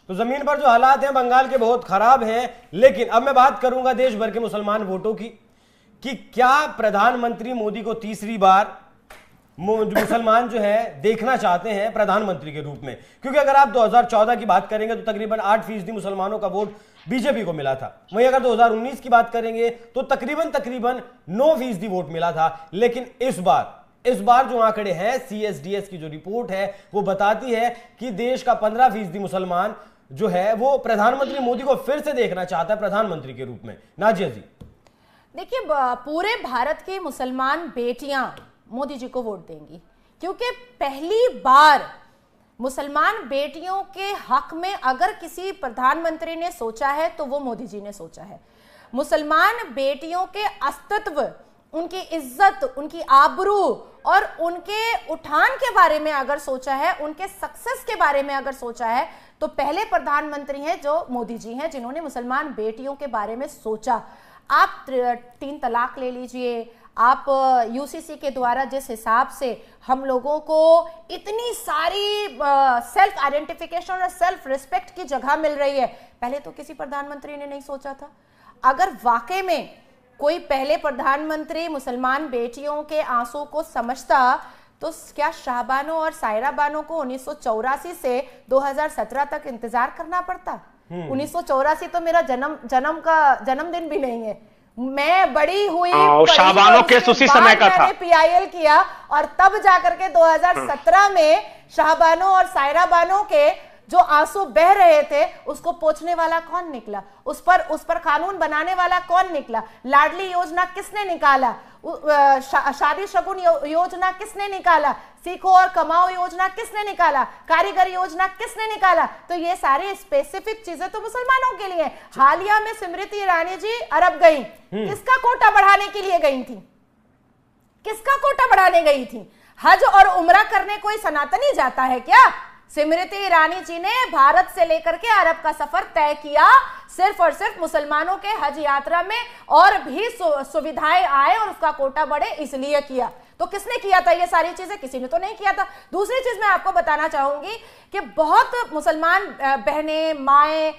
तो जमीन पर जो हालात हैं बंगाल के बहुत खराब हैं। लेकिन अब मैं बात करूंगा देश भर के मुसलमान वोटों की, कि क्या प्रधानमंत्री मोदी को तीसरी बार मुसलमान जो है देखना चाहते हैं प्रधानमंत्री के रूप में। क्योंकि अगर आप 2014 की बात करेंगे तो तकरीबन 8% मुसलमानों का वोट बीजेपी को मिला था। वहीं अगर 2019 की बात करेंगे तो तकरीबन 9% वोट मिला था। लेकिन इस बार जो आंकड़े हैं, CSDS की जो रिपोर्ट है वो बताती है कि देश का 15% मुसलमान जो है वो प्रधानमंत्री मोदी को फिर से देखना चाहता है प्रधानमंत्री के रूप में। नाजिया जी, देखिए, पूरे भारत की मुसलमान बेटियां मोदी जी को वोट देंगी, क्योंकि पहली बार मुसलमान बेटियों के हक में अगर किसी प्रधानमंत्री ने सोचा है तो वो मोदी जी ने सोचा है। मुसलमान बेटियों के अस्तित्व, उनकी इज्जत, उनकी आबरू और उनके उठान के बारे में अगर सोचा है, उनके सक्सेस के बारे में अगर सोचा है, तो पहले प्रधानमंत्री हैं जो मोदी जी हैं, जिन्होंने मुसलमान बेटियों के बारे में सोचा। आप 3 तलाक ले लीजिए, आप यूसीसी के द्वारा जिस हिसाब से हम लोगों को इतनी सारी सेल्फ आइडेंटिफिकेशन और सेल्फ रिस्पेक्ट की जगह मिल रही है, पहले तो किसी प्रधानमंत्री ने नहीं सोचा था। अगर वाकई में कोई पहले प्रधानमंत्री मुसलमान बेटियों के आंसू को समझता तो क्या शाहबानो और सायरा बानो को 1984 से 2017 तक इंतजार करना पड़ता? 1984 तो मेरा जन्मदिन भी नहीं है। मैं बड़ी हुई, शाहबानो केस उसी समय का था। PIL किया और तब जाकर के 2017 में शाहबानो और सायरा बानो के जो आंसू बह रहे थे उसको पोंछने वाला कौन निकला? उस पर कानून बनाने वाला कौन निकला? लाडली योजना किसने निकाला? शादी शगुन योजना किसने निकाला? सीखो और कमाओ योजना किसने निकाला? कारीगर योजना किसने निकाला? तो ये सारी स्पेसिफिक चीजें तो मुसलमानों के लिए। हालिया में स्मृति ईरानी जी अरब गई, किसका कोटा बढ़ाने के लिए गई थी? किसका कोटा बढ़ाने गई थी? हज और उम्रा करने कोई सनातनी जाता है क्या? स्मृति ईरानी जी ने भारत से लेकर के अरब का सफर तय किया सिर्फ और सिर्फ मुसलमानों के हज यात्रा में और भी सुविधाएं आए और उसका कोटा बढ़े इसलिए किया। तो किसने किया था ये सारी चीजें? किसी ने तो नहीं किया था। दूसरी चीज मैं आपको बताना चाहूंगी कि बहुत मुसलमान बहनें, माएं,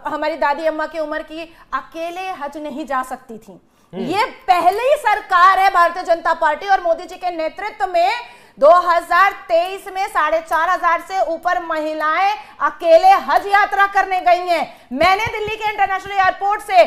हमारी दादी अम्मा की उम्र की अकेले हज नहीं जा सकती थी। ये पहली सरकार है भारतीय जनता पार्टी और मोदी जी के नेतृत्व में 2023 में 4,500 से ऊपर महिलाएं अकेले हज यात्रा करने गई हैं। मैंने दिल्ली के इंटरनेशनल एयरपोर्ट से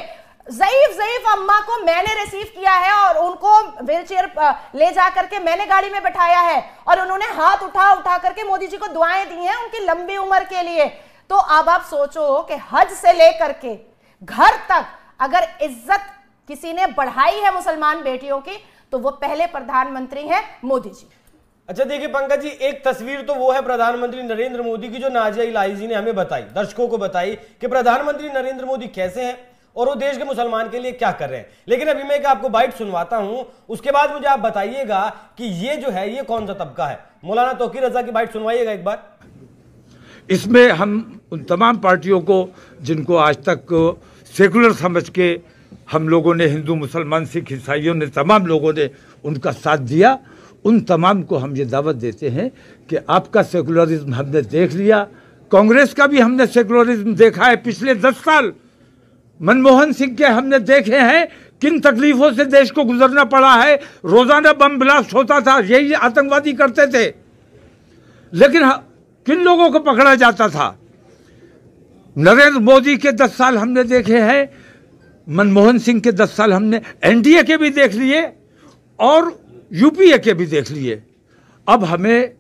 ज़ईफ अम्मा को मैंने रिसीव किया है और उनको व्हीलचेयर ले जाकर के मैंने गाड़ी में बैठाया है और उन्होंने हाथ उठा करके मोदी जी को दुआएं दी हैं उनकी लंबी उम्र के लिए। तो अब आप सोचो कि हज से लेकर के घर तक अगर इज्जत किसी ने बढ़ाई है मुसलमान बेटियों की तो वो पहले प्रधानमंत्री हैं मोदी जी। अच्छा देखिए पंकज जी, एक तस्वीर तो वो है प्रधानमंत्री नरेंद्र मोदी की जो नाजिया इलाही जी ने हमें बताई, दर्शकों को बताई कि प्रधानमंत्री नरेंद्र मोदी कैसे हैं और वो देश के मुसलमान के लिए क्या कर रहे हैं। लेकिन अभी मैं एक आपको बाइट सुनवाता हूं, उसके बाद मुझे आप बताइएगा कि ये जो है ये कौन सा तबका है। मौलाना तौकीर रजा की बाइट सुनवाइएगा एक बार। इसमें हम उन तमाम पार्टियों को जिनको आज तक सेकुलर समझ के हम लोगों ने, हिंदू मुसलमान सिख ईसाइयों ने, तमाम लोगों ने उनका साथ दिया, उन तमाम को हम ये दावत देते हैं कि आपका सेकुलरिज्म हमने देख लिया, कांग्रेस का भी हमने सेकुलरिज्म देखा है। पिछले 10 साल मनमोहन सिंह के हमने देखे हैं किन तकलीफों से देश को गुजरना पड़ा है। रोजाना बम ब्लास्ट होता था, यही आतंकवादी करते थे, लेकिन किन लोगों को पकड़ा जाता था। नरेंद्र मोदी के 10 साल हमने देखे हैं, मनमोहन सिंह के 10 साल हमने एनडीए के भी देख लिए और यूपीए के भी देख लिए। अब हमें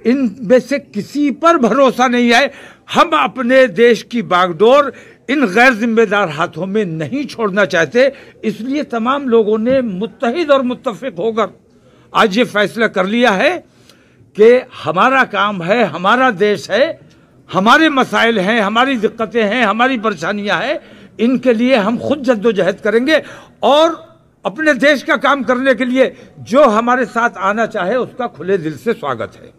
इनमें से किसी पर भरोसा नहीं है। हम अपने देश की बागडोर इन गैर जिम्मेदार हाथों में नहीं छोड़ना चाहते, इसलिए तमाम लोगों ने मुत्तहिद और मुत्तफिक होकर आज ये फैसला कर लिया है कि हमारा काम है, हमारा देश है, हमारे मसाइल हैं, हमारी दिक्कतें हैं, हमारी परेशानियां हैं, इनके लिए हम खुद जद्दोजहद करेंगे और अपने देश का काम करने के लिए जो हमारे साथ आना चाहे उसका खुले दिल से स्वागत है।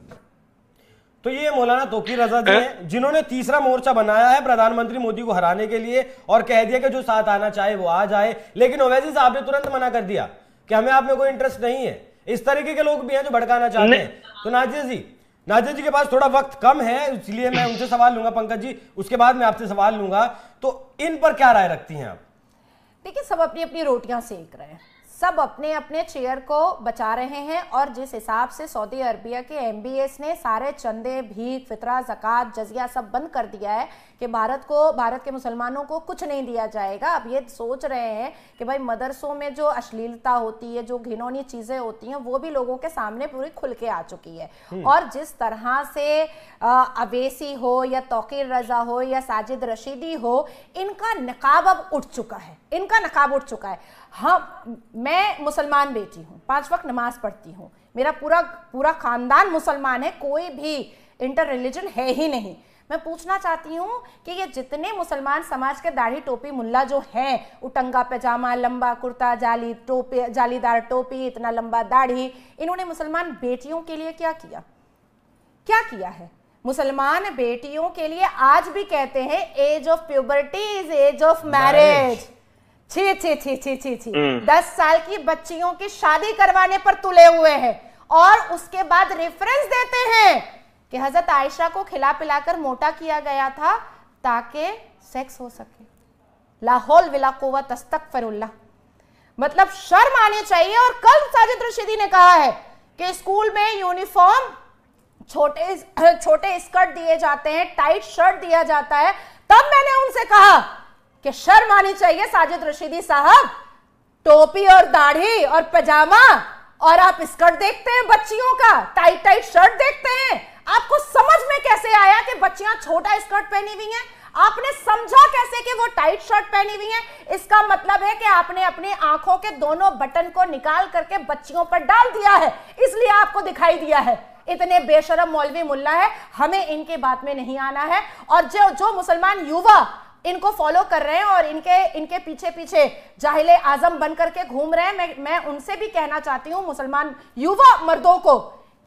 तो ये मौलाना तौकीर रजा जी हैं जिन्होंने तीसरा मोर्चा बनाया है प्रधानमंत्री मोदी को हराने के लिए और कह दिया कि जो साथ आना चाहे वो आ जाए। लेकिन ओवैसी साहब ने तुरंत मना कर दिया कि हमें आप में कोई इंटरेस्ट नहीं है। इस तरीके के लोग भी हैं जो भड़काना चाहते हैं। तो नाजिया जी, नाजिया जी के पास थोड़ा वक्त कम है, इसलिए मैं उनसे सवाल लूंगा, पंकज जी उसके बाद मैं आपसे सवाल लूंगा। तो इन पर क्या राय रखती हैं आप? देखिए, सब अपनी अपनी रोटियां सेक रहे हैं, सब अपने अपने चेयर को बचा रहे हैं। और जिस हिसाब से सऊदी अरबिया के MBS ने सारे चंदे, भीख, फितरा, ज़कात, जजिया सब बंद कर दिया है कि भारत के मुसलमानों को कुछ नहीं दिया जाएगा। अब ये सोच रहे हैं कि भाई मदरसों में जो अश्लीलता होती है, जो घिनौनी चीज़ें होती हैं, वो भी लोगों के सामने पूरी खुल के आ चुकी है। और जिस तरह से अवैसी हो या तौकीर रजा हो या साजिद रशीदी हो, इनका नकाब अब उठ चुका है, इनका नकाब उठ चुका है। हाँ, मैं मुसलमान बेटी हूँ, 5 वक्त नमाज पढ़ती हूँ, मेरा पूरा खानदान मुसलमान है, कोई भी इंटर रिलीजन है ही नहीं। मैं पूछना चाहती हूँ कि ये जितने मुसलमान समाज के दाढ़ी टोपी मुल्ला जो हैं, उटंगा पैजामा, लंबा कुर्ता, जालीदार टोपी, इतना लंबा दाढ़ी, इन्होंने मुसलमान बेटियों के लिए क्या किया? क्या किया है? मुसलमान बेटियों के लिए आज भी कहते हैं age of puberty is age of marriage. छी छी छी छी छी छी 10 साल की बच्चियों की शादी करवाने पर तुले हुए हैं और उसके बाद रेफरेंस देते हैं कि हजरत आयशा को खिला पिलाकर मोटा किया गया था ताकि सेक्स हो सके। ला हौल वला कुव्वत अस्तगफिरुल्लाह। मतलब शर्म आनी चाहिए। और कल साजिद रशीदी ने कहा है कि स्कूल में यूनिफॉर्म छोटे स्कर्ट दिए जाते हैं, टाइट शर्ट दिया जाता है। तब मैंने उनसे कहा कि शर्म आनी चाहिए साजिद रशीदी साहब, टोपी और दाढ़ी और पजामा और आप स्कर्ट देखते हैं बच्चियों का, टाइट शर्ट देखते हैं। आपको समझ में कैसे आया कि बच्चियां छोटा स्कर्ट पहनी हुई हैं? आपने समझा कैसे कि वो टाइट शर्ट पहनी हुई हैं? इसका मतलब है कि आपने अपनी आंखों के दोनों बटन को निकाल करके बच्चियों पर डाल दिया है, इसलिए आपको दिखाई दिया है। इतने बेशरम मौलवी मुल्ला है, हमें इनके बात में नहीं आना है। और जो मुसलमान युवा इनको फॉलो कर रहे हैं और इनके पीछे पीछे जाहिले आजम बन करके घूम रहे हैं, मैं उनसे भी कहना चाहती हूं मुसलमान युवा मर्दों को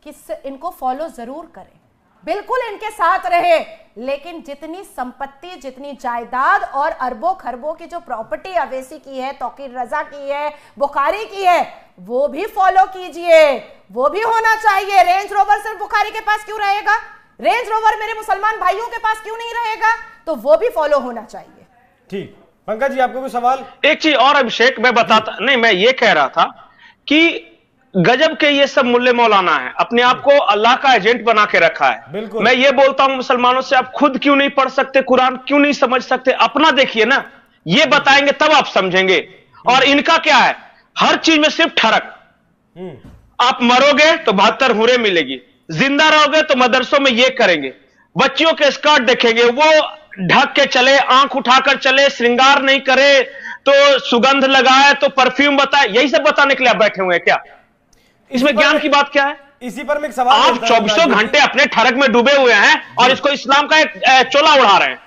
कि इनको फॉलो जरूर करें, बिल्कुल इनके साथ रहे, लेकिन जितनी संपत्ति, जितनी जायदाद और अरबों खरबों की जो प्रॉपर्टी अवैसी की है, तौकीर रजा की है, बुखारी की है, वो भी फॉलो कीजिए, वो भी होना चाहिए। रेंज रोवर सिर्फ बुखारी के पास क्यों रहेगा? रेंज रोवर मेरे मुसलमान भाइयों के पास क्यों नहीं रहेगा? तो वो भी फॉलो होना चाहिए। ठीक, पंकज जी आपको कोई सवाल? एक चीज और अभिषेक मैं बताता नहीं, मैं ये कह रहा था कि गजब के ये सब मुल्ले मौलाना है, अपने आप को अल्लाह का एजेंट बना के रखा है। बिल्कुल। मैं ये बोलता हूं मुसलमानों से, आप खुद क्यों नहीं पढ़ सकते कुरान, क्यों नहीं समझ सकते? अपना देखिए ना, ये बताएंगे तब आप समझेंगे। और इनका क्या है, हर चीज में सिर्फ ठरक। आप मरोगे तो 72 हुरे मिलेगी, जिंदा रहोगे तो मदरसों में ये करेंगे, बच्चियों के स्कर्ट देखेंगे, वो ढक के चले, आंख उठाकर चले, श्रृंगार नहीं करे तो सुगंध लगाए तो परफ्यूम बताए, यही सब बताने के लिए आप बैठे हुए हैं क्या? इसमें ज्ञान की बात क्या है? इसी पर मैं एक सवाल, आप 24 घंटे अपने ठरक में डूबे हुए हैं और इसको इस्लाम का एक चोला उड़ा रहे हैं।